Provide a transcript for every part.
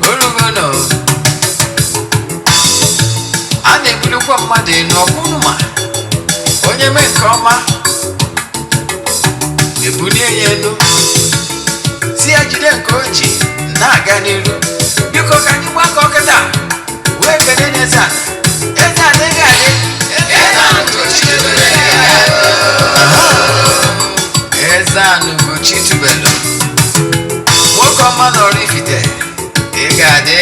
Olugono ane bulu kwa made no kunuma onye me nkoma ebuni eyendo si ajide nkoji na aga n'iru biko ka anyị gbakọ kịta wee kene Eze-Ana Eze-Ana ga-adị Eze-Ana ugochitubelu Eze-Ana ugochitubelu nwoke ọma na oraifite ị ga-adị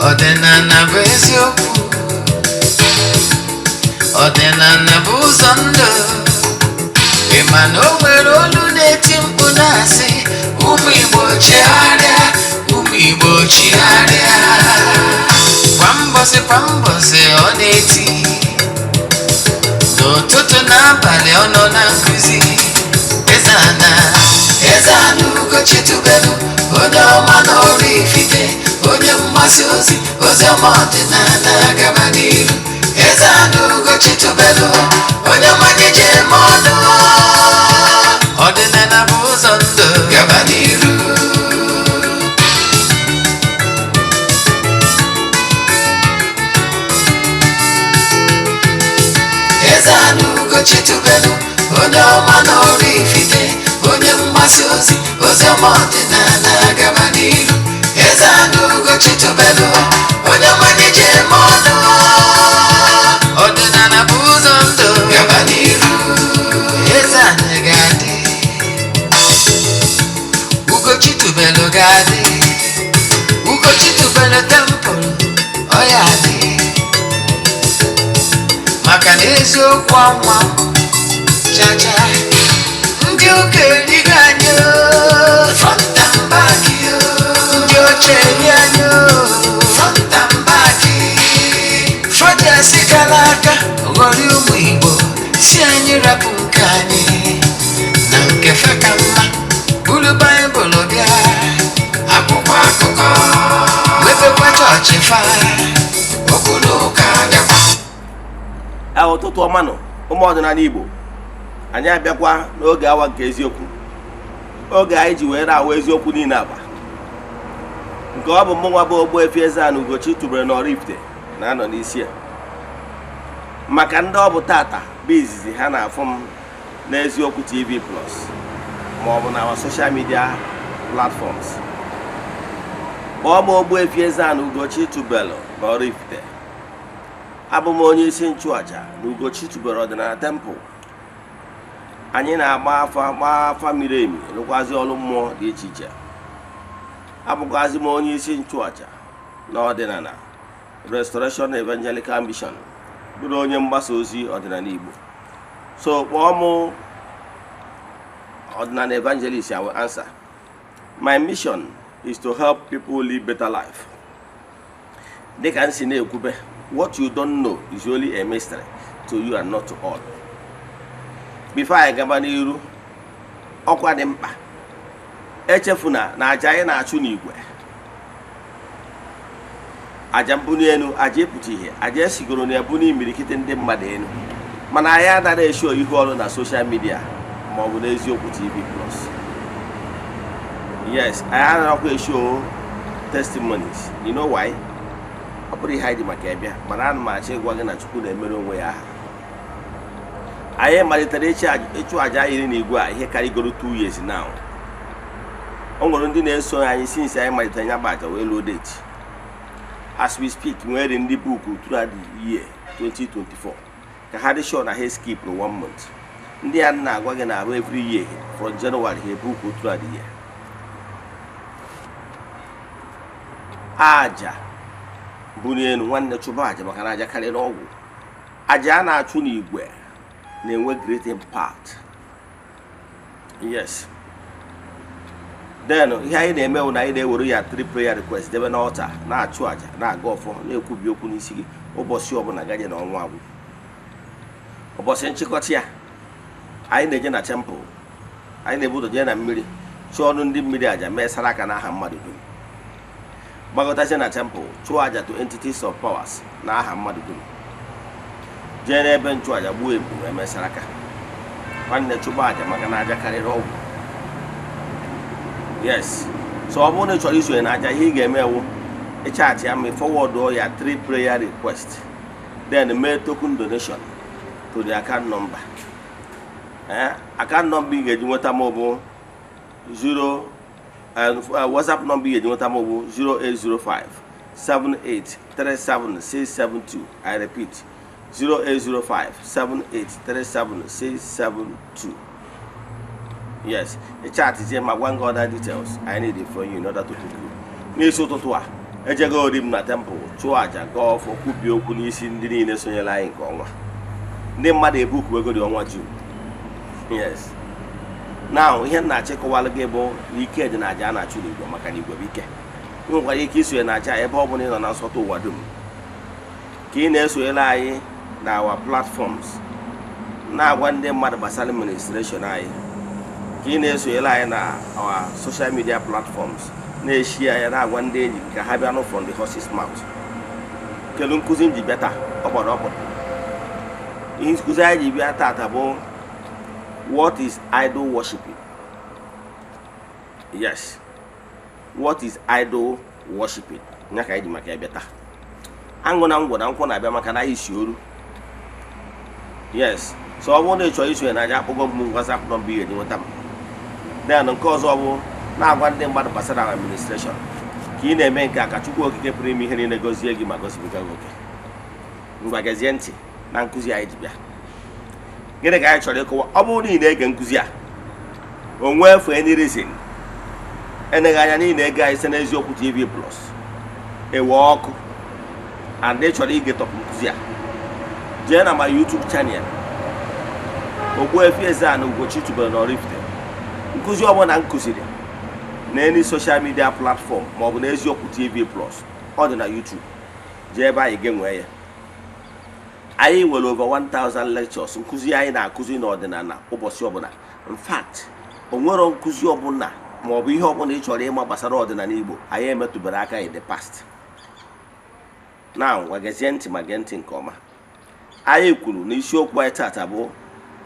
ọdịnala bụ eziokwu ọdịnala bụ ụzọ ndụ ị ma na o nwere olu na-eti mkpu na-asị ụmụ Igbo chigharịa ụmụ Igbo chigharịa kwa mbọsị ọ na-eti n'ụtụtụ n'abalị ọ nọ na nkụzi Eze-Ana Eze-Ana ugochitubelu onye ọma na oraifite onye mmasị ozi ọma ọdịnala gaba n'iru Eze-Ana ugochitubelu onye mmanye je eme ọnụ ọdịnala bụ ụzọ ndụ gaba n'iru Eze-Ana ugochitubelu onye ọma na oraifite onye mmasị ozi ọma ọdịnala gaba n'iru Eze-Ana ugochitubelu onye mmanye je eme ọnụ ọdịnala bụ ụzọ ndụ gaba n'iru Eze-Ana ga-adị ugochitubelu ga-adị ugochitubelu tempụl ọ ya adị maka na eziokwu ọnwa chacha ndị ụka erigo anyị front and back ndị oche eri anyị front and back fọdụasị gara aka ghọrọ ụmụ Igbo si anyị rapụ nke anyị na nke fe ka mma buru Baịbụl bịa akwụkwọ akụkọ mepekwa chọọchị fa okwu n'ụka bịakwa ụtụtụ ọmanụ ụmụ ọdịnala Igbo anyị abịakwa n'oge awa nke eziokwu oge anyị ji were awa eziokwu niile aba nke ọ bụ mụnwa bụ Ogbuefi Eze-Ana ugochitubelu na oraifite na-anọ n'isi ya maka ndị ọ bụ tata bụ izizi ha na-afụ m n'eziokwu TV Plus ma ọ bụ na social media platforms kpọọ m Ogbuefi Eze-Ana ugochitubelu na oraifite abụ m onye isi nchụaja na ugochitubelu ọdịnala temple anyị na-agba afa miri emi rụkwazi ọrụ mmụọ dị iche iche abụkwazi m onye isi nchụaja na ọdịnala Restoration Evangelical Mission bụrụ onye mgbasa ozi ọdịnala Igbo so kpọọ m ọdịnala evangelist I will answer. My mission is to help people live better life. Dịka m si na-ekwube, what you don't know is only a mystery to you and not to all. Before I gaba n'iru, ọkwa dị mkpa echefuna na aja anyị na-achụ n'igwe, aja mbuni enu, aja epụta ihe, aja esigoro na ebu n'imirikite ndị mmadụ enu, mana anyị anaghị esho ihu ọrụ na social media ma ọ bụ n'eziokwu TV Plus. Yes, anyị anaghịkwa esho testimonies. You know why? Ọ bụrụ ihe anyị dị maka ịbịa, mana ana m achọ ịgwa gị na Chukwu na-emere onwe ya aha. Anyị malitere ịchụ aja iri n'igwe a ihe karịgoro 2 years now. O nwere ndị na-eso anyị since anyị malitere nya bụ aja wee luo date. As we speak, nwere ndị buku throughout the year 2024 ka ha dị sure na ha skip no 1 month. Ndị a na-agwa gị na every year from January ha buku throughout the year. Aja bunye enu nwanne chụba aja maka na aja karịrị ọgwụ. Aja a na-achụ n'igwe na-enwe great impact. Yes. Then ihe anyị na-eme na anyị na-ewere ya 3 prayer requests debe na altar na-achụ aja na-aga ọfọ na-ekwubi okwu n'isi gị ụbọchị ọbụla gaje na ọnwa agwụ. Ụbọchị nchịkọta ya anyị na-eje na temple, anyị na-ebudo je na mmiri chụọ ọnụ ndị mmiri aja mee sara aka n'aha mmadụ dum. gbagọtazie na temple chụọ aja to entities of powers na aha mmadụ dum jee n'ebe nchụaja gbuo ebu emesara aka nwanne chụba aja maka na aja karịrị ọgwụ. Yes, so ọ bụrụ na ị chọrọ isonye na aja, ihe ị ga-eme ewu ịchaatị ya ma forward ya 3 prayer request, then mee token donation to the account number. Account number ị ga-eji nweta m bụ 0 WhatsApp number ị ga-eji nweta m bụ 0805 7837672. I repeat, 0805 7837672. Yes, the chat is here. My one other details I need it from you in order to do. N'isi ụtụtụ a ejego ori m na temple chụọ aja gaa ọfọ kwubi okwu n'isi ndị niile sonyere anyị nke ọnwa. Ndị mmadụ ebuku ego dị ọnwa June. Yes. Now ihe na-achịkọwalụ gị bụ ike dị na aja a na-achụ n'Igbo maka na Igbo bụ ike. Ị nwekwara ike isonye na aja ebe ọ bụla ị nọ na nsọtụ ụwa dum ka ị na-esonyere anyị na our platforms na-agwa ndị mmadụ gbasara administration anyị, ka ị na-esonyere anyị na our social media platforms na-eshi anyị na-agwa ndị enyi ka ha bịa nụ from the horse's mouth. Kedu nkụzi nji bịa taa ọkpọrọ ihe nkụzi anyị ji bịa taata bụ what is idol worshiping? Yes, what is idol worshiping? Nya ka anyị ji maka ya bịa taa. Aṅụ na ngwọ na nkwọ na-abịa maka na isi oru. Yes, so ọ bụrụ na ị chọrọ isonye na aja, akpọgo m WhatsApp nọmba ị ga-eji nweta m. Then nke ọzọ bụ na-agwa ndị mmadụ gbasara administration ka ị na-eme nke a ka Chukwu Okike pụrụ ime ihe niile gozie gị ma gosibiga gị oke. Ngwa gezie ntị na nkụzi anyị ji bịa. Gịnị ka anyị chọrọ ịkọwa? Ọ bụrụ na ị na-ege nkụzi a, o nwee for any reason eneghị anya na ị na-ege anyị site n'Eziokwu TV Plus ewe ọkụ and ị chọrọ ige tọpụ nkụzi a, jee na my YouTube channel Ogbuefi Eze-Ana Ugochitubelu na oraifite. Nkụzi ọbụla nkụziri na any social media platform maọbụ na Eziokwu TV Plus ọ dị na YouTube, jee ebe anyị ga-enwee ya. Anyị nwere over 1000 lectures nkụzi anyị na-akụzi n'ọdịnala ụbọchị ọbụla. In fact, o nwere nkụzi ọbụla maọbụ ihe ọbụla ị chọrọ ịma gbasara ọdịnala Igbo anyị emetụbere aka in the past. Now, gezie ntị ma gee ntị nke ọma. Anyị kwuru na isiokwu anyị taata bụ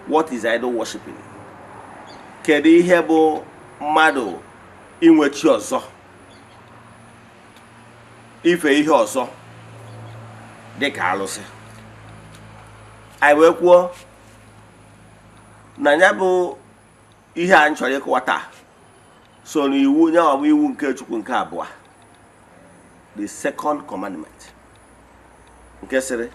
what is idol worshiping? Kedu ihe bụ mmadụ inwe chi ọzọ, ife ihe ọzọ dịka alụsị? Anyị wee kwuo na ya bụ ihe anyị chọrọ ịkọwa taa so n'iwu nyawa bụ iwu nke Chukwu nke abụọ, the second commandment, nke sịrị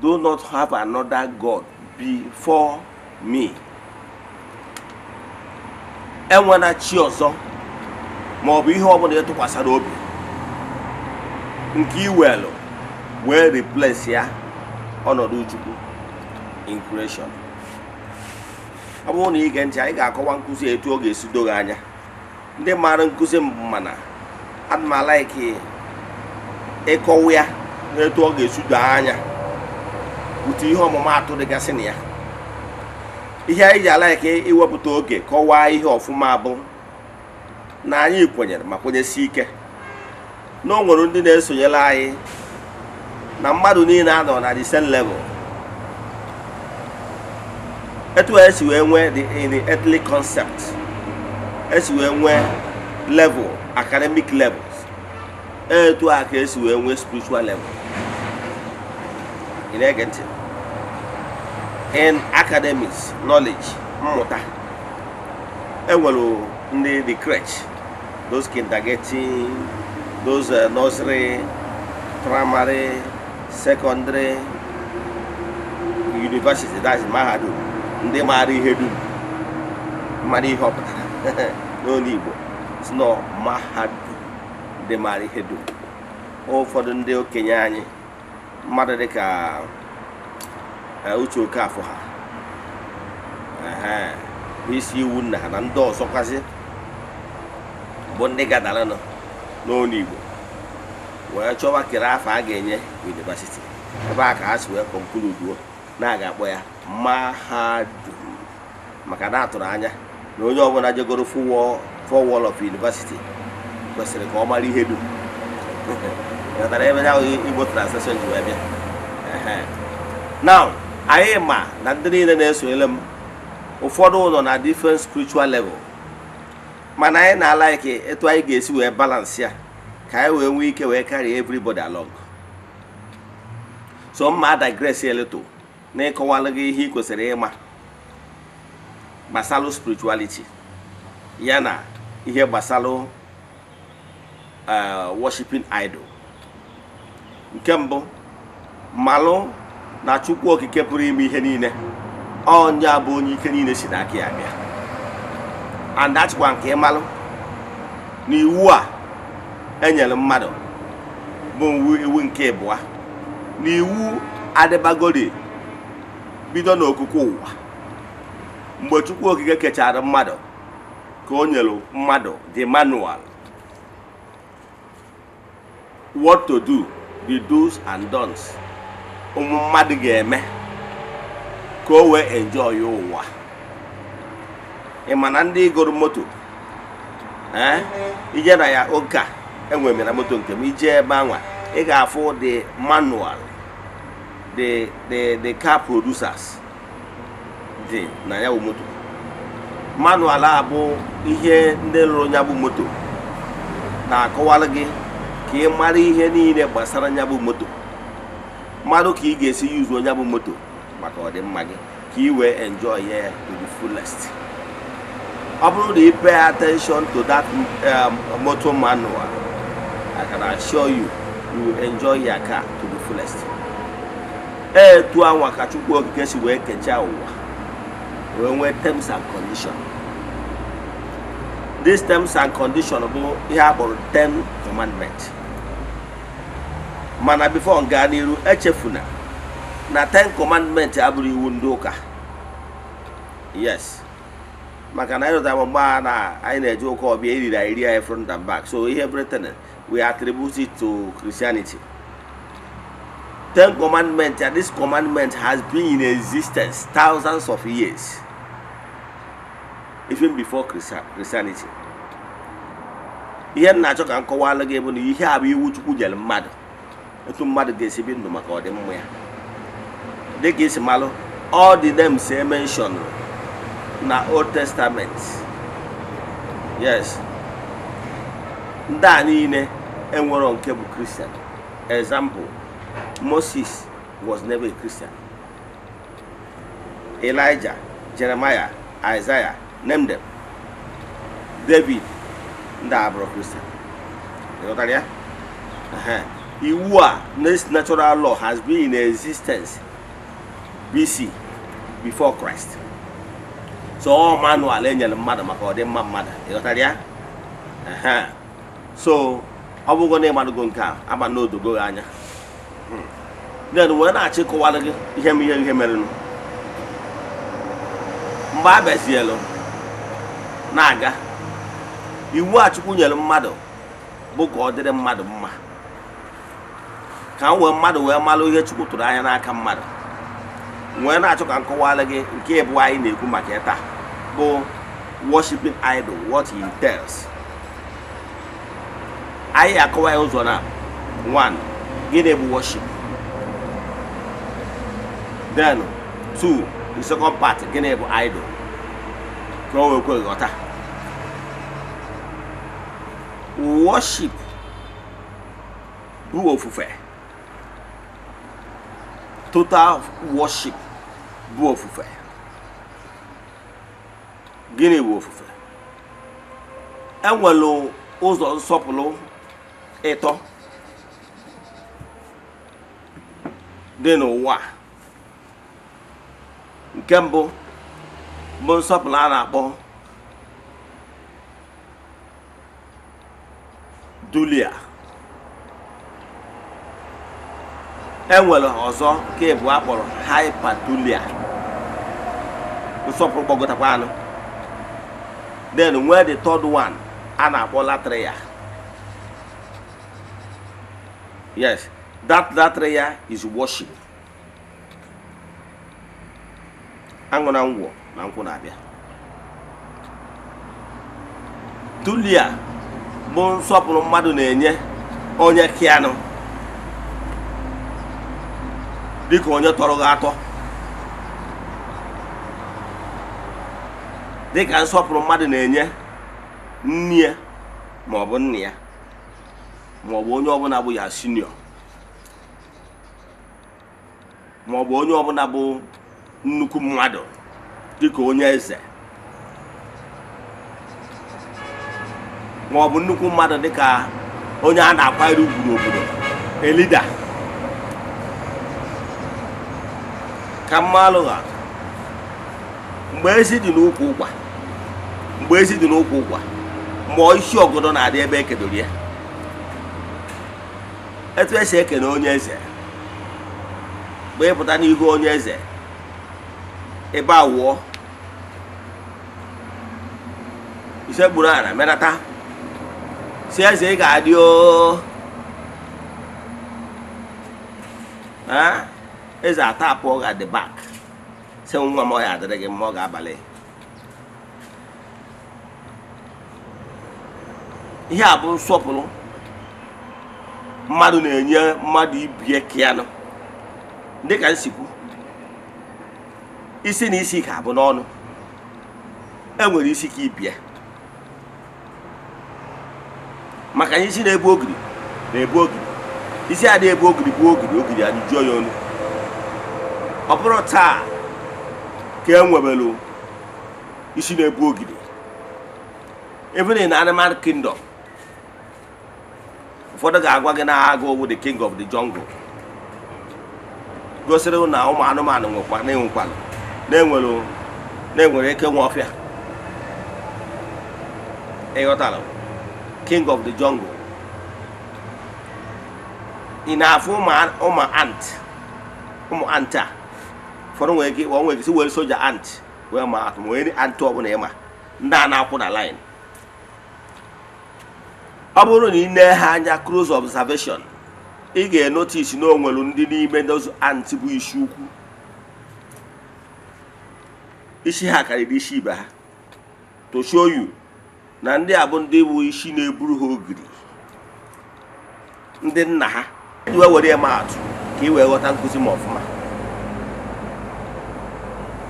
do not have another God before me. Enwena chi ọzọ maọbụ ihe ọbụla ịtụkwasara obi nke iwelu wee replace ya ọnọdụ Chukwu in creation. Ọ bụrụ na ị ge ntị, anyị ga-akọwa nkụzi etu ọ ga-esi doghị anya. Ndị maara nkụzi mana ana m like ịkọwa ya etu ọ ga-esi doo anya bute ihe ọmụmaatụ dịgasị na ya. Ihe anyị ji like iwepụta oge kọwaa ihe ọfụma bụ na anyị kwenyere ma kwenyesi ike na o nwere ndị na-esonyere anyị na mmadụ niile anọ na the same level. Etu esi wee nwee the earthly concept, esi wee nwee level, academic levels, etu a ka esi wee nwee spiritual level. Ị na-ege ntị? In academics, knowledge, mmụta, enwere ndị the crèche, those kindergarten, those nursery, primary, secondary, university, that's mahadum. Ndị maara ihe dum, mara ihe ọ pụtara n'olu Igbo si nọ mahadum, ndị maara ihe dum. Ụfọdụ ndị okenye anyị, mmadụ dịka Uche Okafọ ha bụ isi iwu nna ha na ndị ọzọkwazị bụ ndị gadara nọ n'olu Igbo wee chọwa kere afọ a ga-enye university. Ebe a ka ha si wee konkluduo na a ga-akpọ ya mahadum, maka na atụrụ anya na onye ọbụla jegoro fụwọ four wall of university kwesịrị ka ọ mara ihe dum ghọtara ebe ahụ Igbo translation ji wee bịa. Now anyị ma na ndị niile na-esonyere m ụfọdụ nọ na different spiritual level, mana anyị na-alaiki etu anyị ga-esi wee balance ya ka anyị wee nwee ike wee carry everybody along. So mma digress a little na ịkọwalụ gị ihe ị kwesịrị ịma gbasalụ spirituality ya na ihe gbasalụ worshiping idol. Nke mbụ, malụ na Chukwu okike pụrụ ime ihe niile onye abụ onye ike niile si n'aka ya bịa, and achịkwa nke ịmalụ na iwu a enyere mmadụ bụ iwu nke ịbụa na iwu adịbagori bido n'okike ụwa mgbe Chukwu okike kechara mmadụ ka o nyere mmadụ the manual, what to do, the do's and don'ts ụmụ mmadụ ga-eme ka o wee enjoy ụwa. Ị ma na ndị gụrụ moto ije na ya oge a enwere na moto nke m, ije ebe anwa ị ga-afụ the manual, the car producers dị na ya bụ moto. Manual a bụ ihe ndị rụrụ ya bụ moto na-akọwara gị ka ị mara ihe niile gbasara ya bụ moto, mmadụ ka ị ga-esi use onye bụ moto maka ọdịmma gị ka ị wee enjoy ya to the fullest. Ọ bụrụ na ị pay attention to that motor manual, I can assure you you will enjoy your car to the fullest. Etu anwa ka Chukwu okike si wee kechaa ụwa wee nwee terms and condition. These terms and condition bụ ihe a kpọrọ 10 commandments. Mana before ngaa n'iru echefuna na 10 commandments abụrụ iwu ndị ụka. Yes, maka na ịrụta mgbe na anyị na-eje ụka ọbịa eriri iri anyị front and back, so everything we attribute it to Christianity. 10 commandments, and this commandment has been in existence thousands of years, even before Christianity. Ihe na-achọ ka nkọwalụ gị bụ na ihe a bụ iwu Chukwu nyere mmadụ etu mmadụ ga-esi bi ndụ maka ọdịmma ya. Dịka isi malụ, all the names mentioned na Old Testament, yes, ndị a niile enwero nke bụ Christian. Example, Moses was never a Christian. Elijah, Jeremiah, Isaiah, name them. David, ndị abụrụ Christian. Ịghọtara ya? Iwu a, this natural law has been in existence BC, before Christ. So all manual enyere mmadụ maka ọdịmma mmadụ. Ịghọtara ya? So ọ bụgo na ịmadụgo nke a ama n'odogo gị anya. Then wee na-achị kọwara gị ihe merenụ mgbe a bịazielu na-aga iwu a Chukwu nyere mmadụ bụ ka ọ dịrị mmadụ mma, ka m wee mmadụ wee malụ ihe Chukwu tụrụ anya n'aka mmadụ. Wee na-achọ ka m kọwara gị nke bụ anyị na-ekwu maka ya taa bụ worshiping idol, what he entails. Anyị akọwa ya ụzọ na 1, gịnị bụ worship? Then 2, the second part, gịnị bụ idol? Ka o wee kwe ghọta. Worship bụ ofufe. Total worship bụ ofufe. Gịnị bụ ofufe? Enwelu ụzọ nsọpụrụ ịtọ dị n'ụwa. Nke mbụ bụ nsọpụrụ a na-akpọ dulia. Enwere ọzọ nke bụ akpọrọ hyperdulia, nsọpụrụ kpọgotakwa anụ. Then nwee the third one a na-akpọ latria. Yes, that latria is worship. Aṅụ na ngwọ na nkwụ na-abịa. tulia bụ nsọpụrụ mmadụ na-enye onye kianụ dịka onye tọrọ gị atọ, dịka nsọpụrụ mmadụ na-enye nne ya maọbụ nna ya maọbụ onye ọbụla bụ ya senior, maọbụ onye ọbụla bụ nnukwu mmadụ dịka onye eze, maọbụ nnukwu mmadụ dịka onye a na-akwanyere ugwu n'obodo, elida. Ka mmalụ ha mgbe ezi dị n'ụkwụ ụkwa, mgbe ezi dị n'ụkwụ ụkwa, mgbe isi ọgọdọ na-adị ebe ekedoro ya. Etu esi ekene onye eze, mgbe ịpụta n'ihu onye eze, ebe awụọ ise gburu ana menata si eze ị ga-adị eze atapụ ọ ga-adị bak si nwa m ọ ya adịrị gị mma, ọ ga-abalị. Ihe a bụ nsọpụrụ mmadụ na-enye mmadụ ibie kianụ. Dịka nsikwu, isi na isi ka bụ n'ọnụ, enwere isi ka ibie, maka na isi na-ebu ogiri na-ebu ogiri, isi a na-ebu ogiri bụ ogiri, ogiri a jụọ ya ọnụ. Ọ bụrụ taa ka e nwebelu isi na-ebu ogiri, even in animal kingdom, ụfọdụ ga-agwa gị na agụ bụ the king of the jungle, gosiri na ụmụ anụmanụ nwekwa na-enwere ike nwe ọfịa. Ịghọtara? King of the jungle. Ị na-afụ ụmụ ant a, ụfọdụ nwere ike si were soja ant wee ma atụ, ma onye ant ọbụla ịma, ndị a na-akwụ na line. Ọ bụrụ na ị na-ehe anya close observation, ị ga-enotice na o nwere ndị n'ime those ant bụ isi ukwu, isi ha karịrị isi ibe ha, to show you na ndị a bụ ndị bụ isi na-eburu ha ogiri, ndị nna ha. Iwe were ma atụ ka ị wee ghọta nkụzi m ọfụma.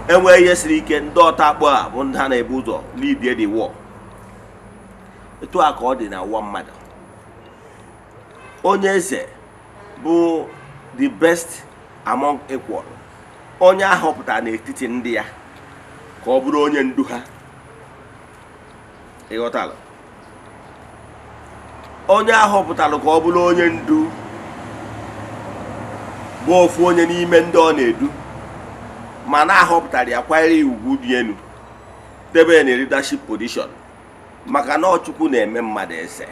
Enwee ihe siri ike, ndị ọta akpọ a bụ ndị ha na-ebu ụzọ lead the war. Etu a ka ọ dị na ụwa mmadụ. Onye eze bụ the best among equal, onye ahọpụtara n'etiti ndị ya ka ọ bụrụ onye ndu ha. Ịghọtala? Onye ahọpụtara ka ọ bụrụ onye ndu bụ ofu onye n'ime ndị ọ na-edu, ma na-ahọpụtara ya kwanyere ugwu dị elu, debe ya na leadership position, maka na Chukwu na-eme mmadụ eze.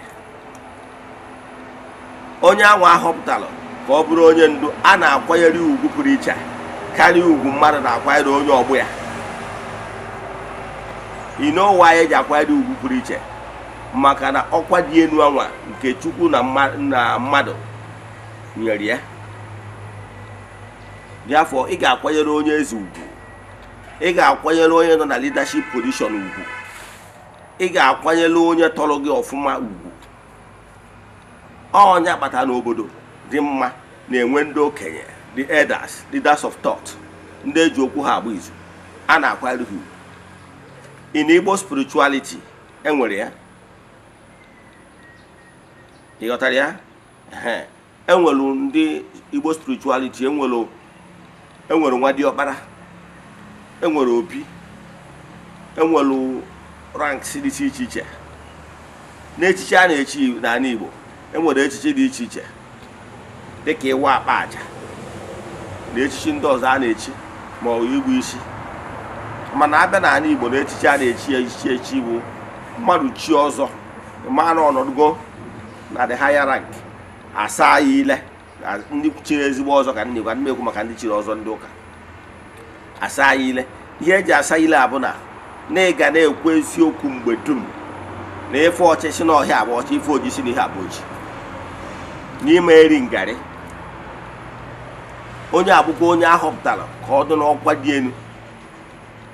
Onye ahụ ahọpụtara ka ọ bụrụ onye ndu, a na-akwanyere ugwu pụrụ iche karịa ugwu mmadụ na-akwanyere onye ọgbọ ya. You know why eji akwanyere ugwu pụrụ iche? Maka na ọkwa dị elu anwa nke Chukwu na mmadụ nyere ya. Therefore, ị ga-akwanyere onye eze ugwu, ị ga-akwanyere onye nọ na leadership position ugwu, ị ga-akwanyere onye tọrọ gị ọfụma ugwu. Onye akpata n'obodo dị mma na-enwe ndị okenye, the elders, leaders of thought, ndị eji okwu ha agba izu, a na-akwanyere ha ugwu. In Igbo spirituality, enwere ya. Ịghọtara ya? Enwere ndị Igbo spirituality, enwere nwa diọkpara, enwere obi, enwere ranks dị iche iche. N'echiche a na-echi n'ala Igbo, enwere echiche dị iche iche dịka ịwa akpa aja na echiche ndị ọzọ a na-echi ma ọ igbu isi. Mana abịa n'ala Igbo, na echiche a na-echi echi bụ mmadụ chi ọzọ, ma na ọnọdụgo na the higher rank, asa ya ile. Ndị chiri ezigbo ọzọ ka ndị ekwu maka ndị chiri ọzọ, ndị ụka asa ya ile. Ihe eji asa ile abụ na ị ga na-ekwu eziokwu mgbe dum, na ife ọchịchị na ọhịa abụ ọchị, ife oji si na ihe abụ oji, n'ime eri ngarị. Onye abụkwa onye ahọpụtara ka ọ dị n'ọkwa dị elu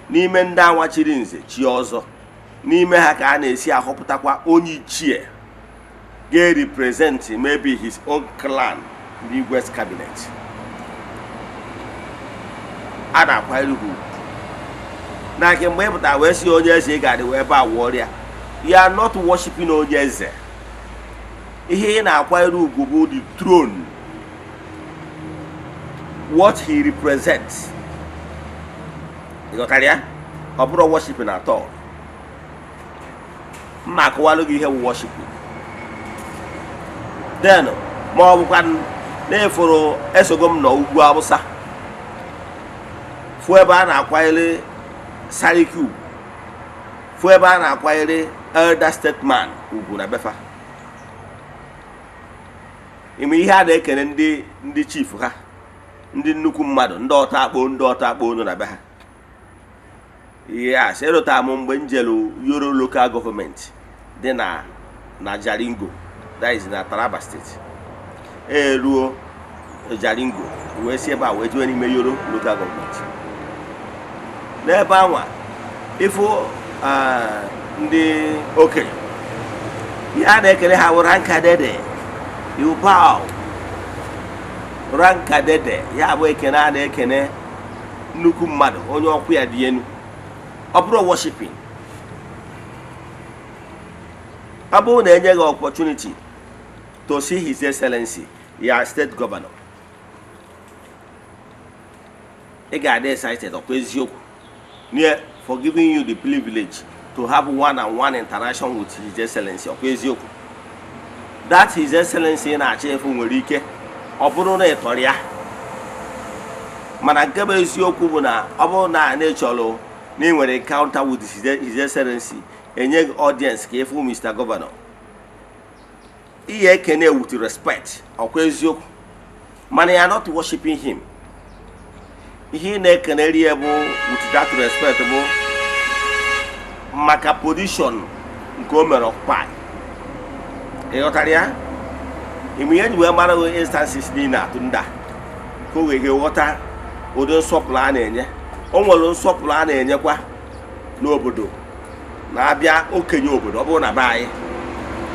n'ime ndị anwa chiri nze chi ọzọ, n'ime ha ka a na-esi ahọpụtakwa onye ichie ga-represent maybe his own clan n'Igwe's cabinet. A na-akwanyere ugwu na nke mgbe ị pụtara wee si onye eze ị ga-adị wee ebe a wụọrịa, you are not worshiping onye eze. Ihe ị na-akwanyere ugwu bụ the throne, what he represents. Ị ghọtara ya? Ọ bụrụ worshiping at all. Mma akọwalụ gị ihe wụ worshiping. Then ma ọ bụkwa na-eforo esogo m n'ugwu Awụsa fụ ebe a na-akwanyere Sariki ugwu, fụ ebe a na-akwanyere elder statesman ugwu na befa. Ime ihe a na-ekene ndị chief ha, ndị nnukwu mmadụ, ndị ọta akpo nọ na be ha. Yes, erota m mgbe njelu Yoro local government dị na Jalingo, that is na Taraba state. Eruo Jalingo wee si ebe a wee jee n'ime Yoro local government. N'ebe anwa ịfụ ndị okenye ya na-ekele ha ranka dede, you bow ranka dede, ya bụ ekene a na-ekene nnukwu mmadụ onye ọkụ ya dị enu. Ọ bụrụ worshiping. Ọ bụrụ na enye gị opportunity to see His Excellency, your state governor, ị ga-adị excited ọkwa eziokwu near for giving you the privilege to have one-on-one interaction with His Excellency ọkwa eziokwu. That His Excellency na-achọ efu nwere ike ọ bụrụ na ịtọrọ ya, mana nke bụ eziokwu bụ na ọ bụrụ na na-echọrọ na enwere encounter with His Excellency, enye audience ka efu Mr. Governor, ihe ekene with respect ọkwa eziokwu, mana you are not worshiping him. Ihe na-ekeneri ya bụ with that respect bụ maka position nke o mere occupy. Ịghọtara ya? Ime ihe ji wee mara instances niile atụ ndị a ka o wee ghọta ụdị nsọpụrụ a na-enye. O nwere nsọpụrụ a na-enyekwa n'obodo na-abịa okenye obodo. Ọ bụrụ na be anyị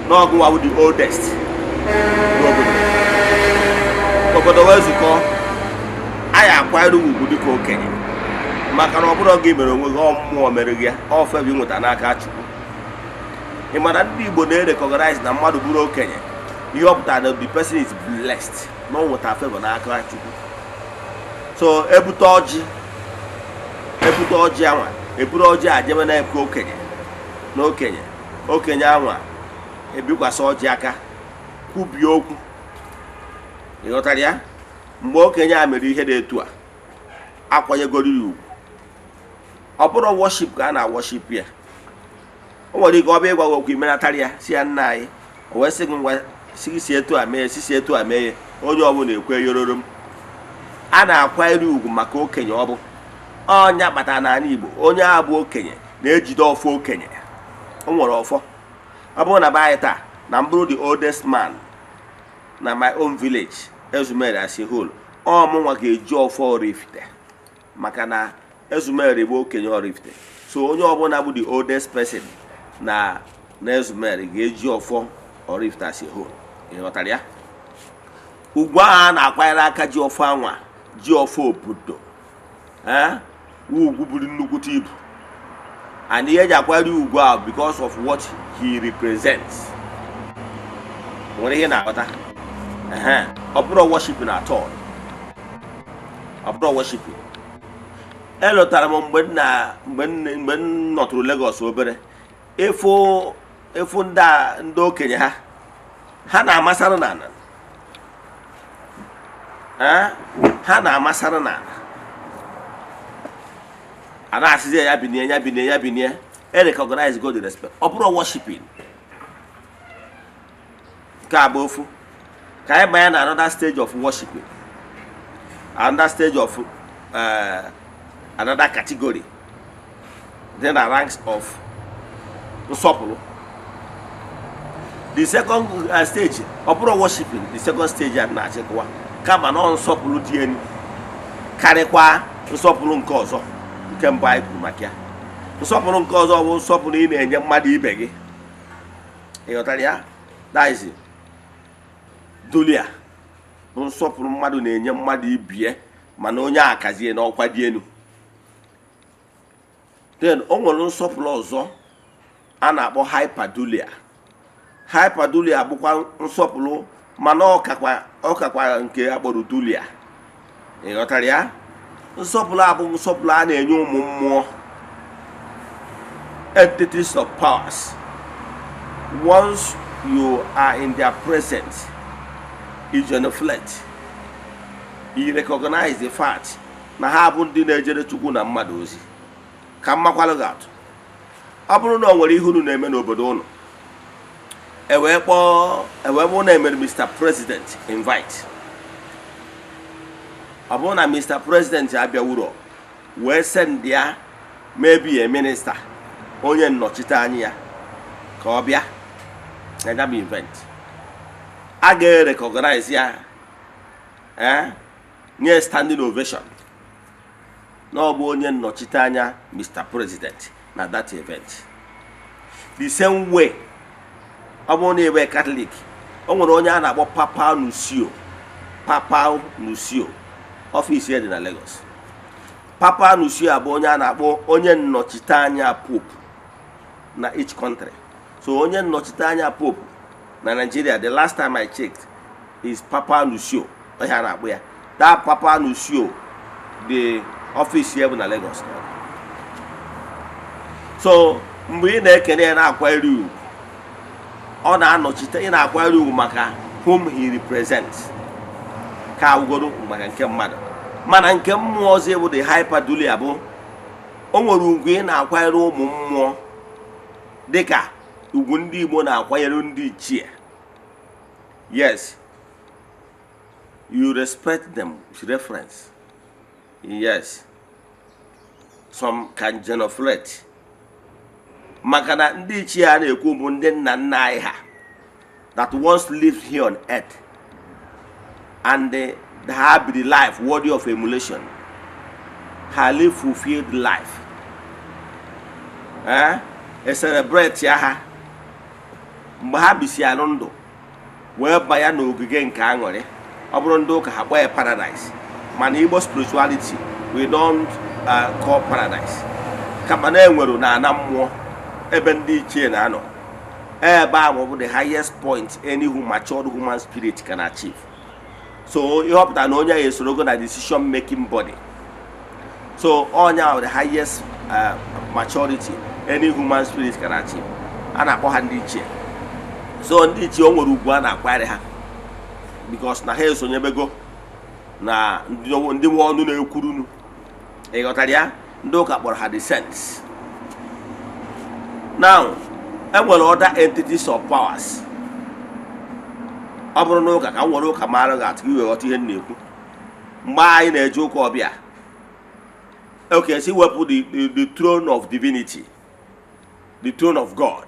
n'ọgụnwa bụ the oldest n'obodo, obodo wee zukọ, anyị akwanyere ugwu dịka okenye, maka na ọ bụrụ gị mere onwe gị, mmụọ mere gị, ọ febi nweta n'aka Chukwu. Ị mara ndị Igbo na-recognize na mmadụ bụrụ okenye, ihe ọ pụtara na the person is blessed na ọ nweta favor n'aka Chukwu. So ebute ọjị anwa, eburu ọjị a jebe na-eke okenye na okenye anwa ebikwasị ọjị aka kwubie okwu. Ịghọtara ya? Mgbe okenye a mere ihe dị etu a, akwanyegoro ya ugwu. Ọ bụrụ worship ka a na-worship ya. O nwere ike ọ bụ ịgwa okwu imenatara ya si ya nna anyị, o wee sị gị ngwa si etu a mee, si etu a mee, onye ọbụla ekwe yororo m. A na-akwanyere ugwu maka okenye. Ọ bụ ọnya kpatara n'ala Igbo onye a bụ okenye na-ejide ọfọ okenye. O nwere ọfọ. Ọ bụrụ na be anyị taa na mbụrụ the oldest man na my own village Ezumere as a whole, ọ mụnwa ga-eji ọfọ oraifite, maka na Ezumere bụ okenye oraifite. So onye ọbụla bụ the oldest person na Ezumere ga-eji ọfọ oraifite as a whole. Ịghọtara ya? Ugwu a na-akwanyere aka ji ọfọ anwa, ji ọfọ obodo, ugwu buru nnukwu ibu, and ihe eji akwanyere ugwu ahụ because of what he represents. Nwere ihe na-aghọta? Ọ bụrụ worshiping at all. Ọ bụrụ worshiping. Elotara m mgbe m nọtụrụ Lagos obere, efu ndị okenye ha na-amasara n'ala. Ha na-amasara n'ala. A na-asịzi ya binie. Recognize God, respect. Ọ bụrụ worshiping. Ka bụ ofu. Ka anyị banye na another stage of worshiping, another stage of another category, then the ranks of nsọpụrụ. The second stage, ọ bụrụ worshiping, the second stage a na-achịkwa kama na nsọpụrụ dị elu karịkwa nsọpụrụ nke ọzọ, nke mbụ anyị kwuru maka ya. nsọpụrụ nke ọzọ bụ nsọpụrụ ị na-enye mmadụ ibe gị. ịghọtara ya? That dulia bụ nsọpụrụ mmadụ na-enye mmadụ ibie mana onye akazie n'ọkwa dị elu. Then o nwere nsọpụrụ ọzọ a na-akpọ hyperdulia. Hyperdulia bụkwa nsọpụrụ mana ọ kakwa nke akpọrọ dulia. ịghọtara ya? Nsọpụrụ a bụ nsọpụrụ a na-enye ụmụ mmụọ, entities of powers. Once you are in their presence, you genuflect, you recognize the fact na ha bụ ndị na-ejere Chukwu na mmadụ ozi. Ka mmakwalụ gị atụ, ọ bụrụ na o nwere ihe unu na-eme n'obodo unu, ewee bụ na emere Mr. President invite. Ọ bụrụ na Mr. President abịawuro wee send ya maybe a minister, onye nnọchite anya ya ka ọ bịa na ya bụ event, a ga-recognize ya nye standing ovation na ọ bụ onye nnọchite anya Mr. President na that event. The same way, ọ bụrụ na ebe Catholic, o nwere onye a na-akpọ Papa Nuncio, ọfịs ya dị na Lagos. Papa Nuncio bụ onye a na-akpọ onye nnọchite anya Pope na each country. So onye nnọchite anya Pope na Nigeria, the last time I checked, is Papa Nuncio. Onye a na-akpọ ya. That Papa Nuncio, the office here na Lagos. So mgbe ị na-ekene ya na-akwanyere ugwu, ọ na-anọchite, ị na-akwanyere ugwu maka whom he represents, ka ugoro maka nke mmadụ. Mana nke mmụọ ọzọ bụ the hyperdulia bụ o nwere ugwu ị na-akwanyere ụmụ mmụọ dịka ugwu ndị Igbo na-akwanyere ndị ichie. Yes, you respect them with reference. Yes, some can genuflect. Maka na ndị ichie a na-ekwu bụ ndị nna nna anyị ha that once lived here on earth, and they have the life worthy of emulation. Ha live fulfilled life. E celebrate ya ha mgbe ha bisi alụ ndụ wee banya n'ogige nke aṅụrị. Ọ bụrụ ndị ụka ha kpọọ ya paradise, mana Igbo spirituality we don't call paradise. Kama na enwere na ana mmụọ ebe ndị ichie na-anọ, ebe ahụ bụ the highest point any matured human spirit can achieve. So you hope that onye is esoro na decision making body. So onya the highest maturity any human spirit can achieve. A na-akpọ ha ndị ichie. So ndị ichie o nwere ugwu a na-akwanyere ha because na ha esonyebego na ndị nwe ọnụ na-ekwurunu. Ịghọtara ya? Ndị ụka kpọrọ ha the saints. Now, enwere other entities of powers. Ọ bụrụ na ụka ka nwere ụka mara ga-atụ iwe ghọta ihe na-ekwu. Mgbe anyị na-eje ụka ọbịa, okay, si wepụ the throne of divinity, the throne of God.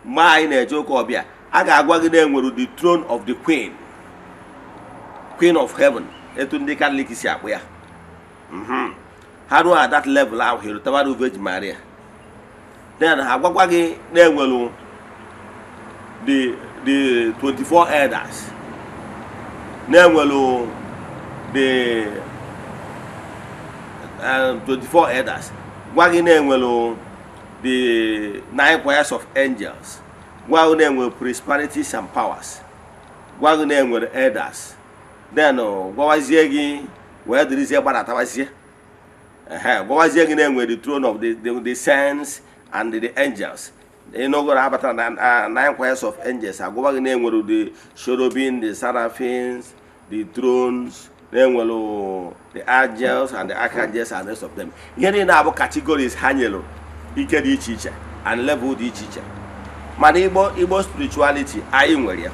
Mgbe anyị na-eje ụka ọbịa, a ga-agwa gị na enwere the throne of the queen of heaven, etu ndị Catholic si akpụ ya. Ha ruo at that level ahụ hirutabaru Virgin Maria. Then ha gwagwa gị na enwere the 24 elders, na enwere the 24 elders, gwa gị na enwere the 9 choirs of angels, gwa gị na enwere principalities and powers, gwa gị na enwere elders. Then gwawazie gị wee dịrịzie gbadatawazie. Gwawazie gị na enwere the throne of the saints and the angels. You know, go about 9 choirs of angels. I go back in there with the cherubim, the seraphims, the thrones, then the angels and the archangels and the rest of them. Here in our categories, hanyelo, ike di iche and level di iche. Man, Igbo spirituality, ayi nwere ya.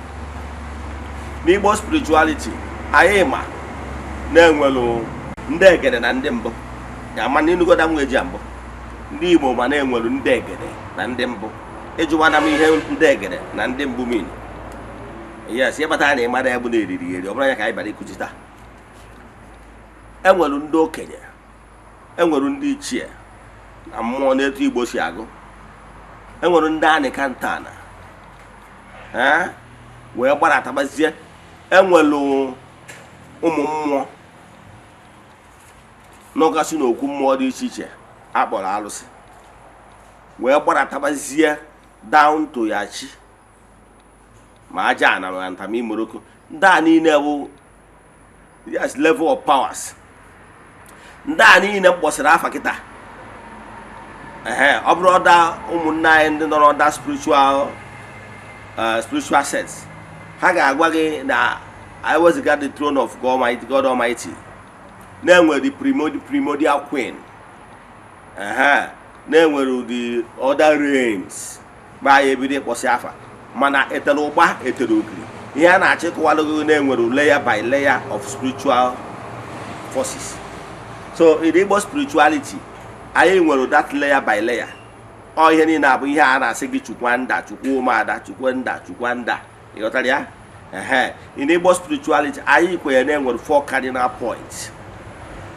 Igbo spirituality, ayi ma na enwelu ndị egede na ndị mbụ. Ya man inugo da mweji ambụ. Ndị Igbo ma na enwelu ndị egede na ndị mbụ. Ejuwana m ihe ndị egede na ndị mbụ mini. Yes, ya bata na ịmara ya bụ na eriri eri, ọ bụrụ ya ka anyị bara ikuchita. Enwelu ndị okenye, enwelu ndị ichie, na mmụọ n'etu Igbo si agụ. Enwere ndị anị ka ntana wee gbaratabazie. Enwelu ụmụ mmụọ n'ọgasị n'okwu mmụọ dị iche iche akpọrọ alụsị wee gbaratabazie down to ya chi ma aja na ma ntami Morocco. Ndị a niile bụ yes level of powers. Ndị a niile mkpọsịrị afa kịta ọ bụrụ ọda ụmụnne anyị ndị nọrọ ọda spiritual sets, ha ga-agwa gị na I was at the throne of God Almighty. Na-enwere the primordial queen, na-enwere the other realms ma ya ebido ịkpọsị afa, mana etere ụgba etere okiri. Ihe a na-achịkọwalụ na-enwere layer by layer of spiritual forces. So in Igbo spirituality, anyị nwere that layer by layer. Ọ ihe niile abụ ihe a na-asị gị chukwanda, chukwumada, chukwenda, chukwanda. Ịghọtara ya? In Igbo spirituality, anyị kwenye na-enwere 4 cardinal points.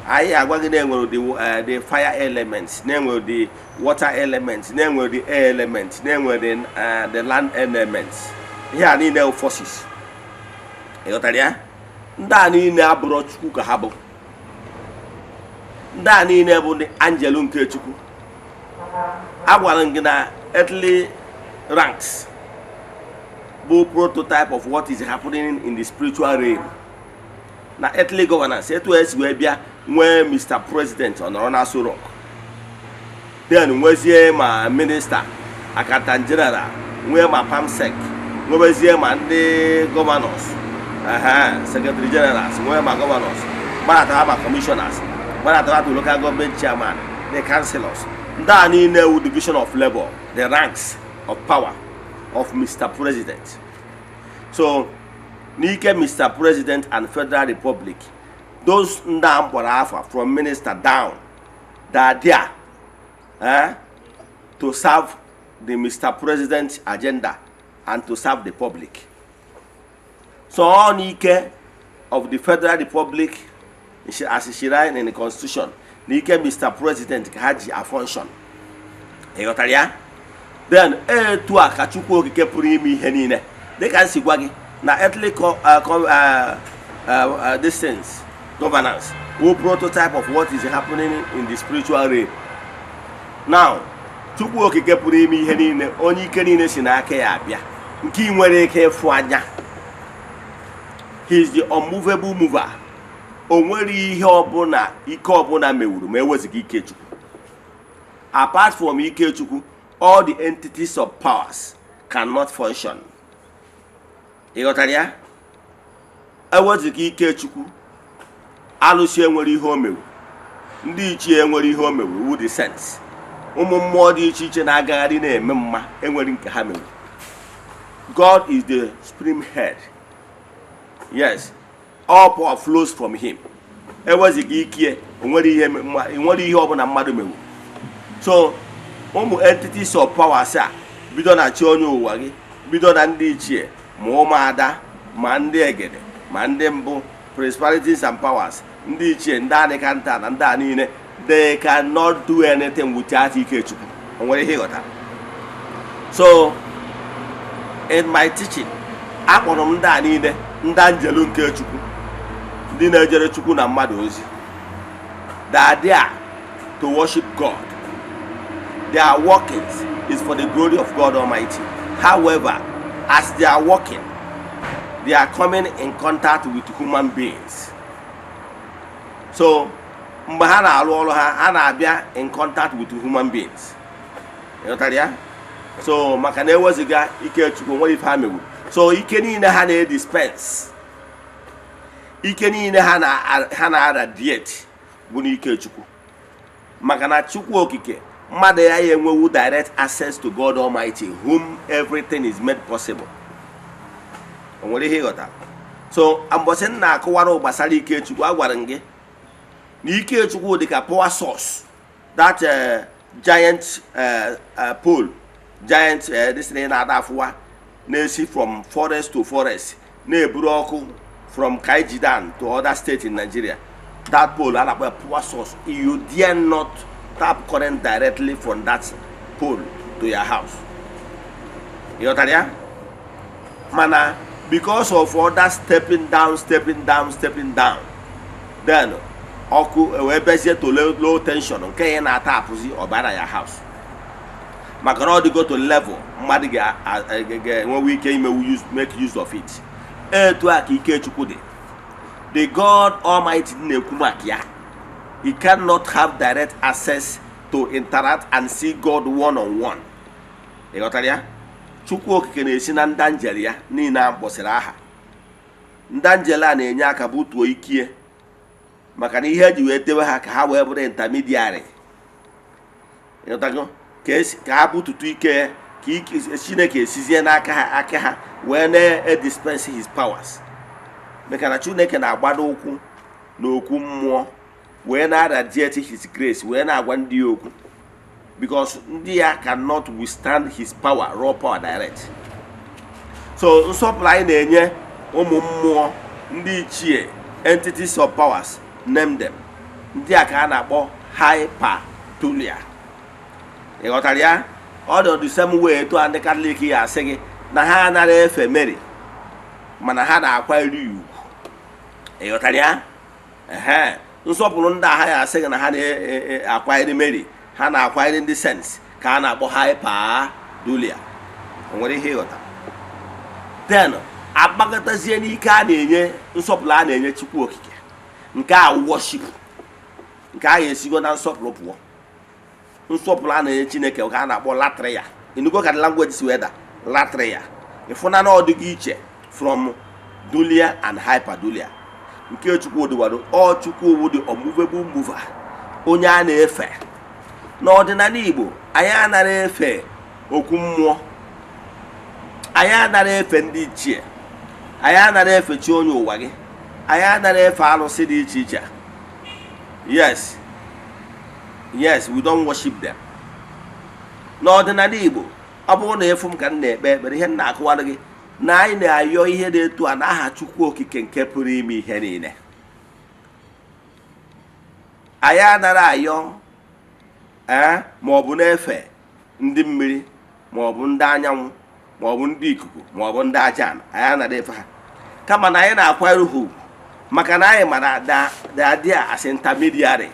Anyị agwa gị na-enwere the fire elements, na-enwere the water elements, na-enwere the air elements, na-enwere the land elements. Ihe a niile forces. Ịghọtara ya? Ndị a niile abụrụ Chukwu ka ha bụ. Ndị a niile bụ ndị angelu nke Chukwu. Agwara gị na earthly ranks bụ prototype of what is happening in the spiritual realm. Na earthly governance, etu esi wee bịa nwee Mr. President ọ nọrọ na Aso Rock. Then nwezie ma minister, accountant general, nwee ma PAMSEC, nwezie ma ndị governors, secretary generals, nwee ma governors, gbadatawa ma commissioners, gbadatawa to local government chairman, the councillors. Ndị a niile wu division of labor, the ranks of power of Mr. President. So n'ike Mr. President and Federal Republic, those ndị a mkpọrọ afa from minister down, they are there to serve the Mr. President agenda and to serve the public. So all n'ike of the Federal Republic as enshrined in the Constitution, n'ike Mr. President ka ha ji a function. Ịghọtara ya? Then etu a ka Chukwu okike pụrụ ime ihe niile. Dịka nsi gwa gị na earthly distance governance will prototype of what is happening in the spiritual realm. Now, Chukwu okike pụrụ ime ihe niile, onye ike niile si n'aka ya abịa, nke nwere ike ịfụ anya. He is the unmovable mover. O nwere ihe ọbụla ike ọbụla mewuru ma eweziga ike Chukwu. Apart from ike Chukwu, all the entities of powers cannot function. Ịghọtara ya? Eweziga ike Chukwu, alụsị enwere ihe o mewu, ndị ichie enwere ihe o mewu, who the sense. Ụmụ mmụọ dị iche iche na-agagharị na-eme mma enwere nke ha mewu. God is the supreme head. Yes, all power flows from him. Eweziga ike enwere ihe ọbụla mmadụ mewu. So ụmụ entities of power a bido na chi onye ụwa gị, bido na ndị ichie ma ụmụada ma ndị egede ma ndị mbụ, principalities and powers, ndị ichie, ndị anị ka nta na ndị a niile, they cannot do anything without ike Chukwu. O nwere ihe ịghọta? So in my teaching, akpọrọ m ndị a niile ndị angelu nke Chukwu, ndị na-ejere Chukwu na mmadụ ozi. They are there to worship God. Their workings is for the glory of God Almighty. However, as they are working, they are coming in contact with human beings. So, mgbe ha na-arụ ọrụ ha, ha na-abịa in contact with human beings. Ịghọtara ya? So, maka na eweziga ike Chukwu nwere ife ha mewu. So, ike niile ha na-dispense, ike niile ha na-radiate bụ n'ike Chukwu. Maka na Chukwu okike, mmadụ ya enwewu direct access to God Almighty, whom everything is made possible. O nwere ihe ịghọta? So, mbọsị m na-akọwara gbasara ike Chukwu, agwara m gị na ike Chukwu dị ka power source, that giant pole, giant this thing na-ada afụwa na-esi from forest to forest, na-eburu ọkụ from Kaijidan to other states in Nigeria. That pole a na-akpọ power source. You dare not tap current directly from that pole to your house. You got that? Mana, because of all that stepping down, then ọkụ ewebezie to low tension nke ya na-atapụzi ọbara ya house. Maka na ọ dịgo to level mmadụ ga-enwewe ike make use of it. Etu a ka ike Chukwu dị. The God Almighty na-ekwu maka ya. He cannot have direct access to interact and see God one-on-one. Ị ghọtara ya? Chukwu okike na-esi na ndị angel ya niile a kpọsịrị aha. Ndị angel a na-enye aka butuo ikie maka na ihe eji wee tewe ha ka ha wee bụrụ intermediary. Ị ghọtago? Ka ha bututu ike ka Chineke esizie n'aka ha wee na-dispense his powers. Maka na Chineke na-agbado ụkwụ n'okwu mmụọ wee na-radiate his grace wee na-agwa ndị okwu, because ndị ya cannot withstand his power, raw power direct. So nsọpụrụ anyị na-enye ụmụ mmụọ ndị ichie, entities of powers, name them. Ndị a ka a na-akpọ hyperdulia. Ị ghọtara ya? Ọ dị the same way etu ndị Katọlik ya asị gị na ha anaghị efe Mary mana ha na-akwanyere ugwu. Ị ghọtara ya? Nsọpụrụ ndị agha ya asị gị na ha na-akwanyere Mary, ha na-akwanyere ndị saints ka a na-akpọ hyperdulia. O nwere ihe ịghọta? Then agbakọtazie n'ike a na-enye nsọpụrụ a na-enye Chukwu okike, nke a worship, nke a ga-esigo na nsọpụrụ pụọ. Nsọpụrụ a na-enye Chineke ka a na-akpọ latria. Inugo ka the language si weda latria. Ịfụna na ọ dịghị iche from dulia and hyperdulia. Nke Chukwu dịwado ọ Chukwu dị unmovable mover, onye a na-efe. N'ọdịnala Igbo anyị anaghị efe okwu mmụọ, anyị anaghị efe ndị ichie, anyị anaghị efe chi onye ụwa gị, anyị anaghị efe alụsị dị iche iche. Yes, we don't worship them. N'ọdịnala Igbo ọ bụrụ na efu m ka m na-ekpe ekpere, ihe m na-akụwara gị na anyị na-ayọ ihe dị etu a n'aha Chukwu okike nke pụrụ ime ihe niile. Anyị anaghị ayọ ma ọ bụ na-efe ndị mmiri, ma ọ bụ ndị anyanwụ, ma ọ bụ ndị ikuku, ma ọ bụ ndị ajaana. Anyị anaghị efe ha, kama na anyị na-akwanyere ha ugwu maka na anyị mara they are as intermediary.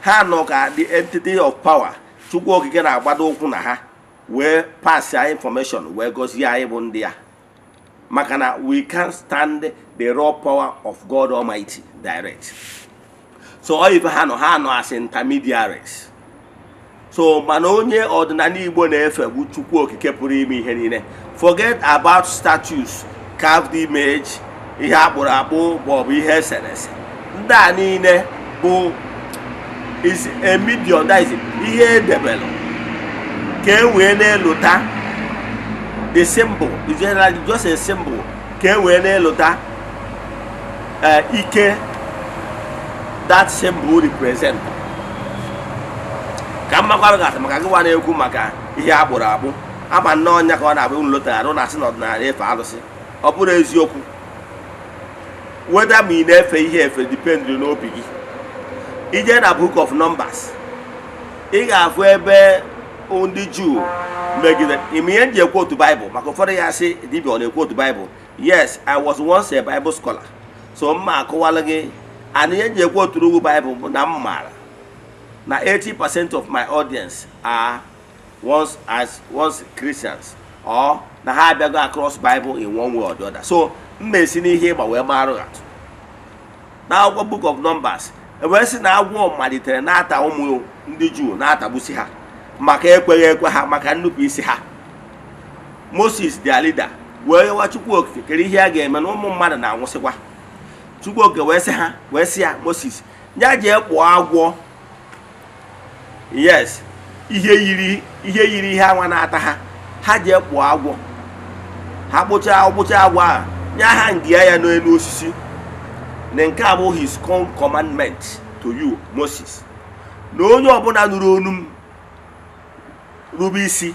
Ha nọ ka the entity of power. Chukwu okike na-agbado ụkwụ na ha wee pass our information wee gozie anyị bụ ndị ya, maka na we can't stand the raw power of God Almighty direct. So all ife ha nọ as intermediaries. So mana onye ọdịnala Igbo na-efe bụ Chukwu okike pụrụ ime ihe niile. Forget about statues, carved image, ihe akpụrụ akpụ maọbụ ihe eserese. Ndị a niile bụ is a medium, that is ihe edebelu ka e wee na-elota the symbol. Is generally just a symbol ka e wee na-elota ike that symbol represent. Ka mmakwara gata maka gịwa na-ekwu maka ihe akpụrụ akpụ ama nnọọ ọnya ka ọ na-abụ nlota arụ na asị na ọdịnala efe alụsị. Ọ bụrụ eziokwu, whether ma ị na-efe ihe efe depend n'obi gị. Ije na book of Numbers, ị ga-afụ ebe ndị Jew megide ime ihe nji ekwu otu Bible, maka ụfọdụ ya sị dibịa ọ na-ekwu otu Bible. Yes, I was once a Bible scholar, so mma akụwala gị and ihe nji ekwu otu ugwu Bible bụ na m maara na 80% of my audience are once Christians, or na ha abịago across Bible in one way or the other. So mmesi n'ihe ịgba wee marụ atụ na akwụkwọ book of Numbers. Ewee sị na agwọ malitere na-ata ụmụ ndị Juu, na-atagbusi ha maka ekweghị ekwe ha, maka nnupụ isi ha. Moses their leader wee yọwa Chukwu okike kere ihe a ga-eme na ụmụ mmadụ na-anwụsịkwa. Chukwu okike wee sị ya Moses, ya jee kpụọ agwọ. Yes, ihe yiri ihe anwa na-ata ha, ha jee kpụọ agwọ. Ha kpụchaa agwọ a nya ha ngịa ya n'elu osisi. Na nke a bụ his commandment to you Moses, na onye ọbụla nụrụ onu m rube isi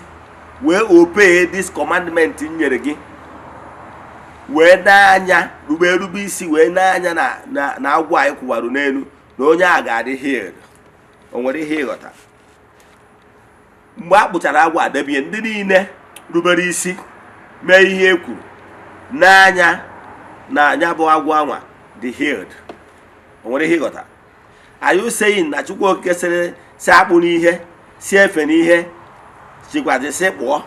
wee obey this commandment nyere gị, wee n'anya rube isi wee n'anya na agwọ anyị kwụwarụ n'elu, na onye a ga-adị healed. o nwere ihe ịghọta. Mgbe a kpụchara agwọ adebie, ndị niile rubere isi mee ihe e kwuru n'anya na anya bụ agwọ anwa dị healed. O nwere ihe ịghọta. Are you saying na Chukwu Okike si akpụ n'ihe, si efe n'ihe, chikwazi si kpụọ?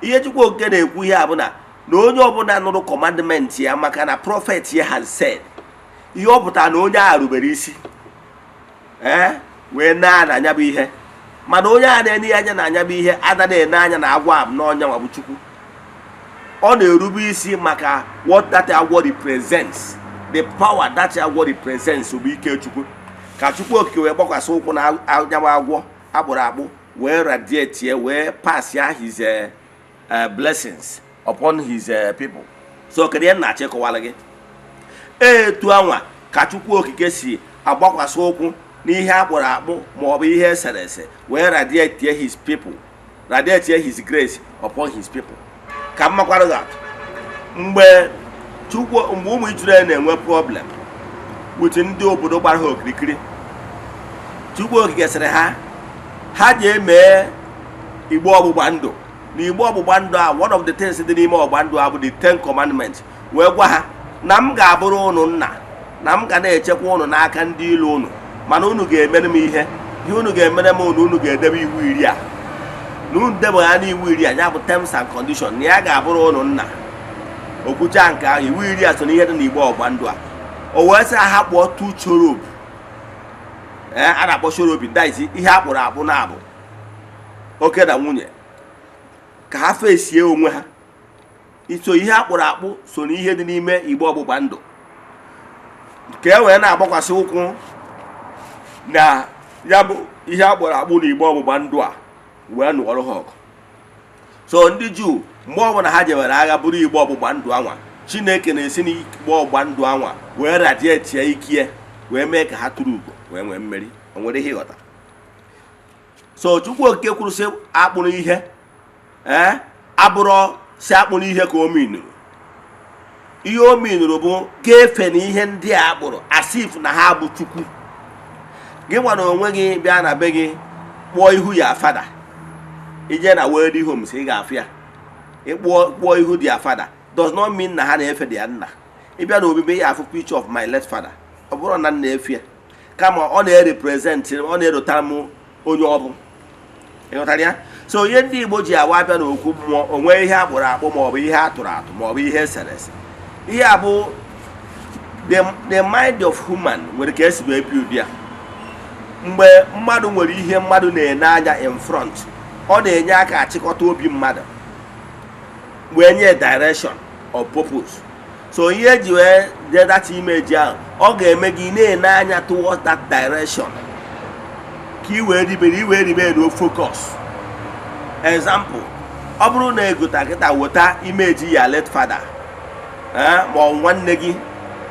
Ihe Chukwu Okike na-ekwu ihe a bụ na onye ọbụla nụrụ commandment ya, maka na prophet ya has said, ihe ọ pụtara na onye a rubere isi wee na anya bụ ihe. Mana onye a na-ene anya na anya bụ ihe anaghị ene anya na agwọ abụ n'ọnya nwa bụ Chukwu. Ọ na-erube isi maka what that agwọ represents, the power that agwọ represents bụ ike Chukwu. Ka Chukwu Okike wee gbakwasị ụkwụ na anya agwọ akpụrụ akpụ, wee radiate, wee pass ya his blessings upon his people. So kedu ihe na-achọ ịkọwara gị? Etu anwa ka Chukwu Okike si agbakwasị ụkwụ n'ihe akpụrụ akpụ maọbụ ihe esere ese, wee radiate his people, radiate his grace upon his people. Ka mmakwara gị atụ, mgbe ụmụ Israel na-enwe problem with ndị obodo gbara ha okirikiri, Chukwu Okike sịrị ha ji eme igbe ọgbụgba ndụ. Na igbe ọgbụgba ndụ a, one of the things dị n'ime ọgbụgba ndụ a bụ the 10 commandments. Wee gwa ha na m ga-abụrụ unu nna, na m ga na-echekwa unu n'aka ndị ilo unu, mana unu ga-emere m ihe unu ga-emere m unu ga-edebe iwu iri a. Na unu debe ha n'iwu iri a, ya bụ terms and conditions, na ya ga-abụrụ unu nna. Okwucha nke ahụ, iwu iri a so n'ihe dị n'igbe ọgbụgba ndụ a. O wee sị ha kpụọ 2 cherub. A na-akpọ cherub, daisi ihe akpụrụ akpụ na abụ oke na nwunye, ka ha fesie onwe ha. Iso ihe akpụrụ akpụ so n'ihe dị n'ime igbe ọgbụgba ndụ, nke e wee na-agbakwasị ụkwụ na ya bụ ihe akpụrụ akpụ na igbe ọgbụgba ndụ a, wee nụọrọ ha ọgụ. So ndị Juu mgbe ọbụla ha jewere agha buru igbe ọgbụgba ndụ anwa, Chineke na-esi n'igbe ọgbụgba ndụ anwa wee radiate ikie, wee mee ka ha tụrụ ugo, wee nwee mmeri. O nwere ihe ịghọta. So Chukwu Okike kwuru sị akpụrụ ihe, abụrụ si akpụrụ ihe ka o minuru. Ihe o minuru bụ ga-efe na ihe ndị a akpụrụ asif na ha bụ Chukwu. Gị nwere onwe gị bịa na be gị kpụọ ihu ya fada, ije na wedding homes ị ga-afụ ya, ịkpụọ ihu dị ya fada does not mean na ha na-efe dị ya nna. Ịbịa na obibi ya afụ picture of my late father, ọ bụrụ na nna efe ya, kama ọ na-represent, ọ na-erotara m onye ọ bụ. Ịghọtara ya? So ihe ndị Igbo ji awa abịa n'okwu mmụọ, onwe ihe akpụrụ akpụ maọbụ ihe atụrụ atụ maọbụ ihe esere ese. Ihe a bụ the mind of human nwere ka esi ebi ụdị a. Mgbe mmadụ nwere ihe mmadụ na-ene anya in front, ọ na-enye aka achịkọta obi mmadụ wee nye direction of purpose. So ihe eji wee dee that image ahụ, ọ ga-eme gị na-ene anya towards that direction, ka i wee ribere no focus. Example, ọ bụrụ na egota kịta weta image ya late father ma ọ nwanne gị,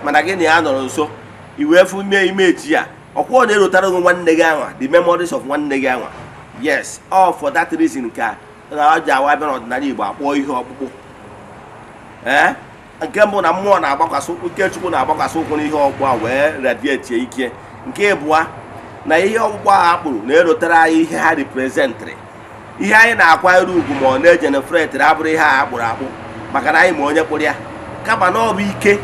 mana gị na ya nọrọ nso, i wee fụ image ya, ọkwọ na-erotara gị nwanne gị anwa, the memories of nwanne gị anwa. Yes, all for that reason ka na ọ ji awa bịa n'ọdịnala Igbo akpọ ihe ọkpụkpụ. Nke mbụ na mmụọ na-agbakwasị ụkwụ, nke Chukwu na-agbakwasị ụkwụ n'ihe ọkpụkpụ a wee radiate ike. Nke abụọ na ihe ọkpụkpụ ahụ akpụrụ na-erotara anyị ihe ha representịrị. Ihe anyị na-akwanyere ugwu ma ọ na-ejenefretịrị abụrụ ihe a akpụrụ akpụ maka na anyị ma onye kpụrụ ya, kama na ọ bụ ike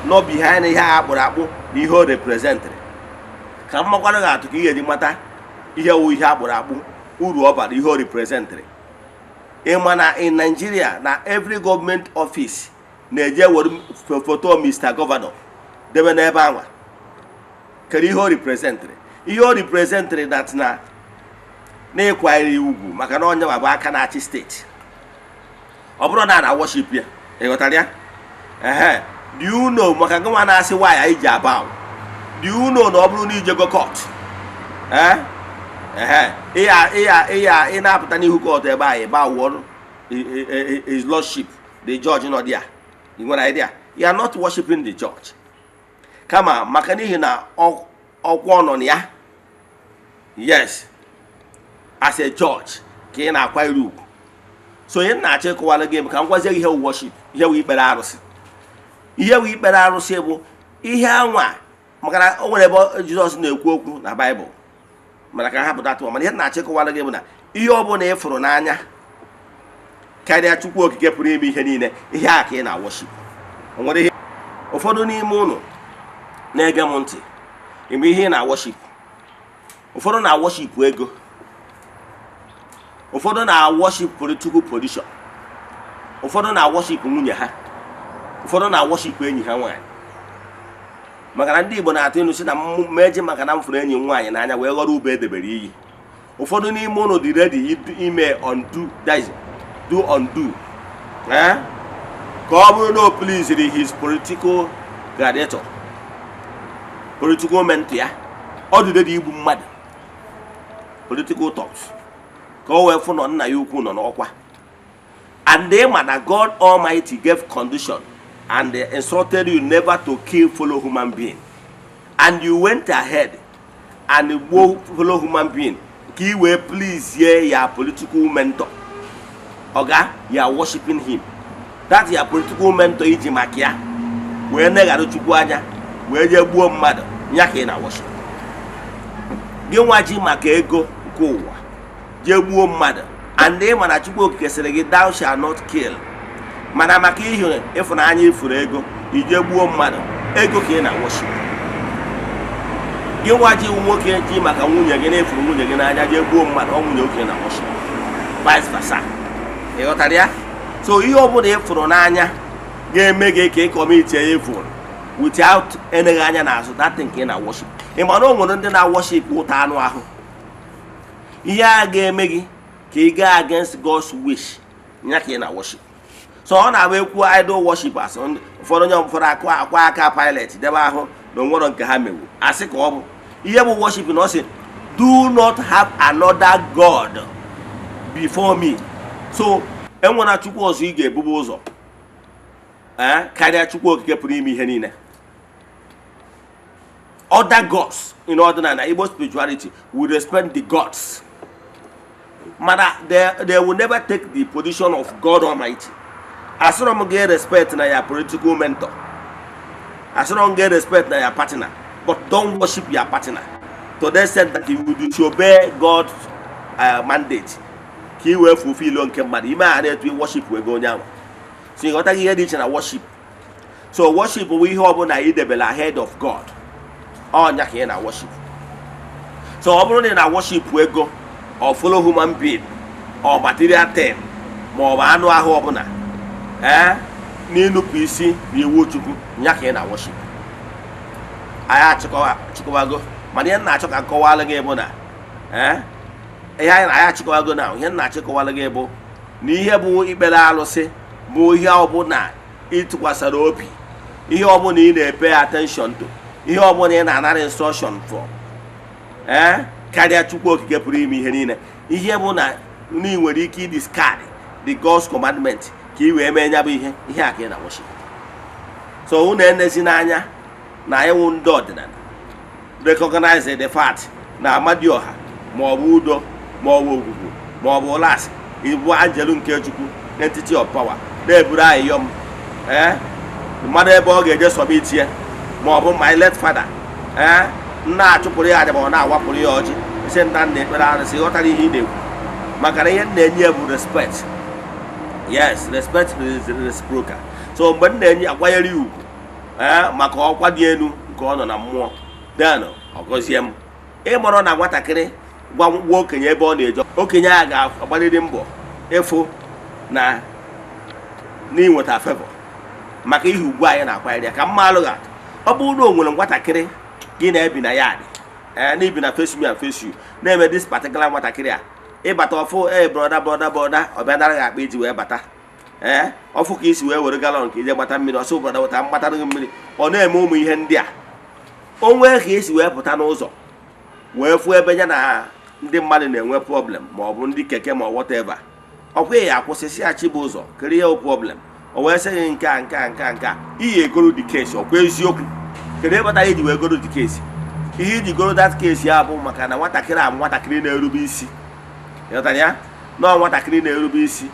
na ọ bụ ihe anyị na ihe a akpụrụ akpụ na ihe o representịrị. Ka mmakwara gị atụ ka ị ga-eji mata ihe wụ ihe akpụrụ akpụ, uru ọ bara, ihe o representịrị. Ịma na in Nigeria na every government office na-eje were foto Mr. Governor debe n'ebe anwa. Kedu ihe o representịrị? Ihe o representịrị that na ịkwanyere ugwu maka na onye bụ aka na-achị steeti. Ọ bụrụ na worship ya, ịghọtara ya? Do you know maka gị nwa na-asị why anyị ji aba? Do you know na ọ bụrụ na ijego court, ị na-apụta n'ihu court ebe a, ebe awụọ his lordship, the judge nọ there. You nwere idea? You are not worshiping the judge. Kama maka n'ihi na ọkwa nọ ya, yes, as a judge ka ị na-akwanyere ugwu. So ihe na-achọ ịkọwara gị ka m gwazie ihe worship, ihe wụ ikpere arụsị. Ihe wụ ikpere arụsị bụ ihe anwa maka na o nwere ebe Jizọs na-ekwu okwu na Baịbụl mana ka ha pụta atụma mana ihe na-achịkọwara gị bụ na ihe ọ bụla ị fụrụ n'anya karịa Chukwu okike pụrụ ime ihe niile, ihe a ka ị na-worship. O nwere ihe ụfọdụ n'ime unu na-ege m ntị ime ihe ị na-worship. Ụfọdụ na-worship ego, ụfọdụ na-worship political position, ụfọdụ na-worship nwunye ha, ụfọdụ na-worship enyi ha nwaanyị. Maka na ndị Igbo na-atụ ilu si na meji maka na m fụrụ enyi nwaanyị n'anya wee ghọrọ ube edebere iyi. Ụfọdụ n'ime unu dị ready ime undo, that is do undo, ka ọ bụrụ na o pleasiri his political gladiator, political mentor ya, ọ dị ready igbu mmadụ, political talks, ka o wee fụ nọ nna ya ukwu nọ n'ọkwa. And they man that God Almighty gave condition and they instructed you never to kill fellow human being, and you went ahead and you follow human being ka i wee please your political mentor. Oga, you are worshiping him. That your political mentor iji maka ya wee negara Chukwu anya wee je gbuo mmadụ, nya ka ị na worship. Gị nwa ji maka ego nke ụwa je gbuo mmadụ, and ị ma na Chukwu okike sịrị gị thou shall not kill, mana maka ihe ịfụnanya ifuru ego ije gbuo mmadụ, ego ka ị na worship. Gị nwa ji nwoke ji maka nwunye gị na-efuru nwunye gị n'anya je gbuo mmadụ, ọ nwunye oke na worship, vice versa. Ịghọtara ya? So ihe ọ bụla ịfụrụ n'anya ga-eme gị ka ị kọmiti ya ifuru without eneghị anya n'azụ, that thing ka ị na worship. Ị ma na o nwere ndị na worship ụta anụ ahụ. Ihe a ga-eme gị ka ị gaa against God's wish, nya ka ị na worship. So ọ na-abụ ekwu idol worshipers, ụfọdụ onye ụfọdụ akwa aka pilot debe ahụ na onwero nke ha mewu asị ka ọ bụ ihe bụ worship. Na ọ sị do not have another God before me. So enwere Chukwu ọzọ ị ga-ebubu ụzọ karịa Chukwu okike pụrụ ime ihe niile. Other gods in ordinary Igbo spirituality will respect the gods, but they will never take the position of God Almighty. As long as you get respect na your political mentor, as long as you get respect na your partner, but don't worship your partner to the extent that you will disobey God's mandate. Ka i wee fulfill nke mmadụ ime a na-etu worship wee go onye. So you got to hear this na worship. So worship bụ ihe ọ bụla idebela ahead of God. Nya ka ị na worship. So ọ bụrụ na ị na worship ego or follow human being or material thing ma ọ bụ anụ ahụ ọbụla n'ịnụpụ isi n'iwu Chukwu, nya ka ị na worship. Anyị achịkọwago mana ihe na-achọ ka nkọwalụ gị bụ na ihe anyị achịkọwago na ihe na-achịkọwalụ gị bụ na ihe bụ ikpere alụsị bụ ihe ọbụla ịtụkwasara obi, ihe ọbụla ị na-epe attention to, ihe ọbụla ị na-anara instruction for karịa Chukwu okike pụrụ ime ihe niile. Ihe bụ na ị nwere ike discard the God's commandment ka ị wee mee nya bụ ihe a ka ị na worship. So unu enezi n'anya na iwu ndị ọdịnala recognize the fact na Amadioha ma ọ bụ Udo ma ọ bụ Ogwugwu ma ọ bụ Ụlasị ịbụ angelu nke Chukwu, entity of power, na-eburu ayịyọm mmadụ ebe ọ ga-eje submit ya, ma ọ bụ my late father nna achụpụrụ ya aja ma ọ na-awapụrụ ya ọjị isi nna nna ekpere arụsị. Ghọtara ihe ị na-ekwu maka na ihe m na-enye bụ respect. Yes, respect is reciprocal. So mgbe m na-enye akwanyere ugwu maka ọkwa dị elu nke ọ nọ na mmụọ, then ọ gọzie m. Ịmụrụ na nwatakịrị gwa nwa okenye ebe ọ na-eje, okenye a ga-agbalịrị mbọ ịfụ na n'inweta favor maka ihe ugwu anyị na-akwanyere ya. Ka mma alụ ga ọ bụrụ na o nwere nwatakịrị gị na-ebi na ya na-ebi na face me and face you na-eme this particular nwatakịrị a ịbata ọfụ broda ọbịa nara gị akpa iji wee bata ọfụ ka isi wee were galọn ka ije gbata mmiri, ọsọ broda weta mgbatara gị mmiri, ọ na-eme ụmụ ihe ndị a. O nwee ka esi wee pụta n'ụzọ wee fụ ebe ya na ndị mmadụ na-enwe problem ma ọ bụ ndị keke ma whatever, ọkwa ya akwụsịsị achị bụ ụzọ kere ya problem, o wee sị gị nke a ihe egoro dị kesi. Ọkwa eziokwu kedu ebe iji wee goro dị kesi? Ihe iji goro that kesi ya bụ maka na nwatakịrị na-erube isi. Ịghọtara ya? Nọọ nwatakịrị na-erube isi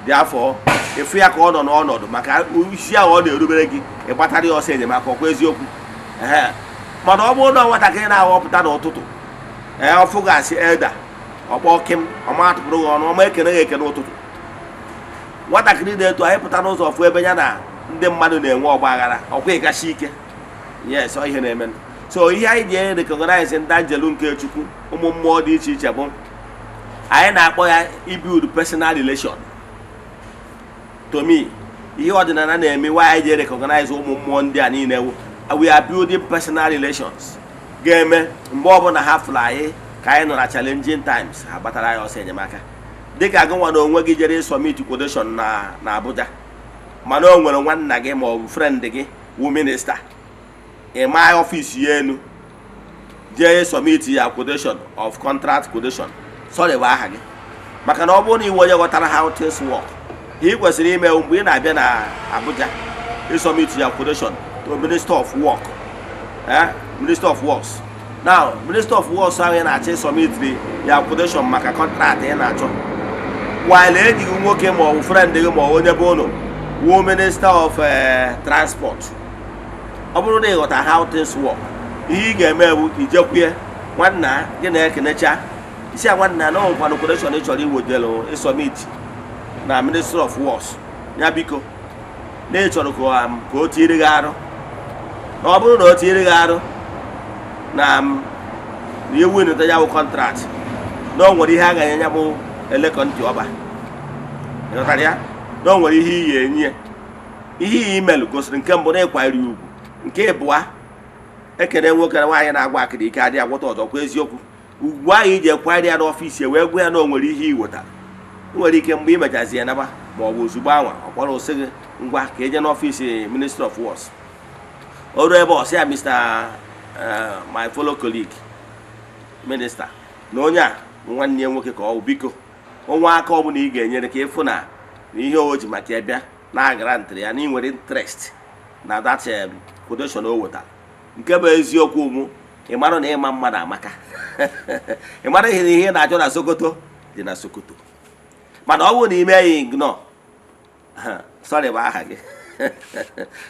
dị afọ efu ya ka ọ nọ n'ọnọdụ maka isi ahụ ọ na-erubere gị ịgbatara ya ọsọ enyemaka. Ọkwa eziokwu mana ọ bụrụ na nwatakịrị na-aghọpụta n'ụtụtụ ọfụ gasị elda ọkpọ kim ọma atụpụrụ gị ọnụ ọma ekene gị ekene ụtụtụ nwatakịrị na-eto anyị pụta n'ụzọ ọfụ ebe ya na ndị mmadụ na-enwe ọgba aghara ọkwa ịgachi ike yes ọ ihe na-eme so ihe anyị ji recognize ndị anjelu nke Chukwu ụmụ mmụọ dị iche iche bụ anyị na-akpọ ya ibuild personal relation. To me, ihe ọdịnala na-eme why anyị ji recognize ụmụ mmụọ ndị a niile we are building personal relations ga-eme mgbe ọbụla ha fụrụ anyị ka anyị nọ na challenging times ha gbatara anyị ọsọ enyemaka dịka gụnwa na onwe gị jere summit quotation na Abuja mana o nwere nwanna gị ma ọ bụ friend gị wu minista ịma ọfisi ya enu jee summit ya quotation of contract quotation sorry bụ aha gị maka na ọ bụrụ na iwe onye ghọtara how things work ị kwesịrị ime mgbe ị na-abịa na Abuja summit ya quotation to Minister of Work Minister of Works. Now Minister of Works ahụ na-achọ summit ya quotation maka contract ị na-achọ while ejighị nwoke ma ọ bụ friend gị ma onye bụ ụlọ wu Minister of Transport. Ọ bụrụ na ị ghọta how things work ihe ị ga-eme bụ ijekwue nwanna gị na-ekenecha isi a nwanna na ọgwụkwanụ quotation ị chọrọ iwedelu summit na Minister of Works ya biko na ị chọrọ ka o tiiri gị arụ na ọ bụrụ na o tiiri gị arụ na iwu nta ya bụ contract na o nwere ihe a ga-enye ya bụ elekọ ntị ọba ịghọtara ya na o nwere ihe iyi enye ihe email gosiri nke mbụ na ịkwanyere ugwu nke ịbụa ekene nwoke na nwaanyị na-agba akịrị ike adịghị agwọta ọzọ kwa eziokwu ugwu ahụ iji ekwanyere ya n'ọfịs wee gwa ya na o nwere ihe iwetara nwere ike mgbe ị mechazi ya naba ma ọ bụ ozugbo anwa ọ kpọrọ osi gị ngwa ka eje n'ọfịs Ministry of Works o ruo ebe ọ sị ya Mr. my fellow colleague minister na onye a nwanne ya nwoke ka ọ bụ biko onwe aka ọ bụla ị ga-enyere ka ịfụ na ihe o ji maka ya bịa na-agara ntịrị ya na ị nwere interest na that quotation o wetara nke bụ eziokwu mụ ị mara na ịma mmadụ amaka ị mara ihe na-achọ na Sokoto dị na Sokoto mana ọ bụrụ na ime ya ignore sorry bụ aha gị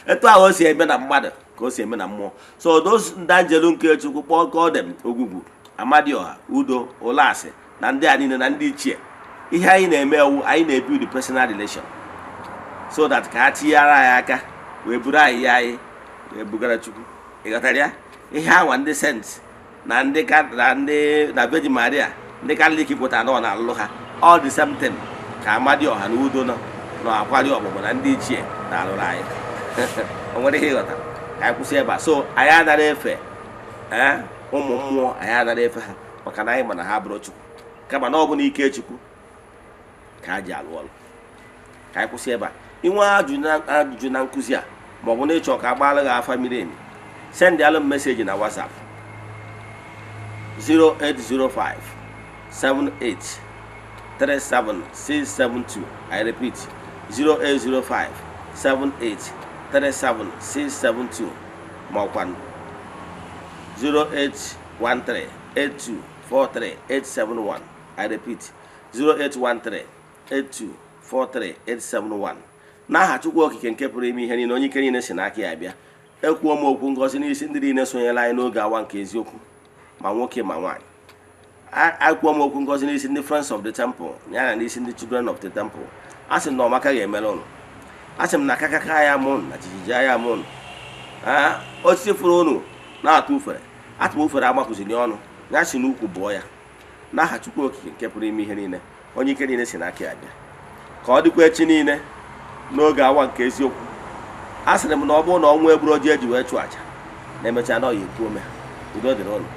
etu ahụ o si eme na mmadụ ka o si eme na mmụọ so those ndị anjelu nke Chukwu kpọkọọ dem Ogwugwu Amadioha Udo Ụlasị na ndị a niile na ndị ichie ihe anyị na-eme ewu anyị na-ebuild personal relation so that ka ha tinyere anyị aka wee buru anyị ya anyị wee bugara Chukwu ịghọtara ya ihe anwa ndị sent na ndị na Virgin Maria ndị Katọlik pụtara nọ na alụlụ ha all the same thing ka Amadioha na Udo nọ n'akwari ọgbụgbọ na ndị ichie na-alụrụ anyị o nwere ihe ịghọta ka anyị kwụsị ebe a so anyị adara efe ụmụ mmụọ anyị adara efe ha maka na anyị ma na ha bụrụ Chukwu kama na ọ bụ na ike Chukwu ka ha ji alụ ọrụ ka anyị kwụsị ebe a inwe ajụjụ na nkụzi a ma ọ bụ na ịchọ ka agbaala gị afa miri emi send alụ m meseji na WhatsApp 0805 78 37672. I repeat 0805 78 37672 Mokwan 0813 8243 871. I repeat 0813 8243 871. N'aha Chukwu okike nke pụrụ ime ihe niile onye ike niile si n'aka ya bịa ekwuo m okwu ngọzi n'isi ndị niile sonyela anyị n'oge awa nke eziokwu ma nwoke ma nwaanyị akwuo m okwu ngọzi n'isi ndị Friends of the Temple yana n'isi ndị Children of the Temple asị m na ọmaka ga-emere ụnụ asị m na akakaka ya mụ na jijiji ya mụ osisi fụrụ ụnụ na-atụ ufere atụm ufere agbakụziri ọnụ ya si n'ukwu bụọ ya n'aha Chukwu okike nke pụrụ ime ihe niile onye ike niile si n'aka ya bịa ka ọ dịkwa echi niile n'oge awa nke eziokwu asịrị m na ọ bụrụ na ọnwụ egburu oji eji wee chụ aja na-emecha na ọ ya ekwu ome udo dịrị ụnụ.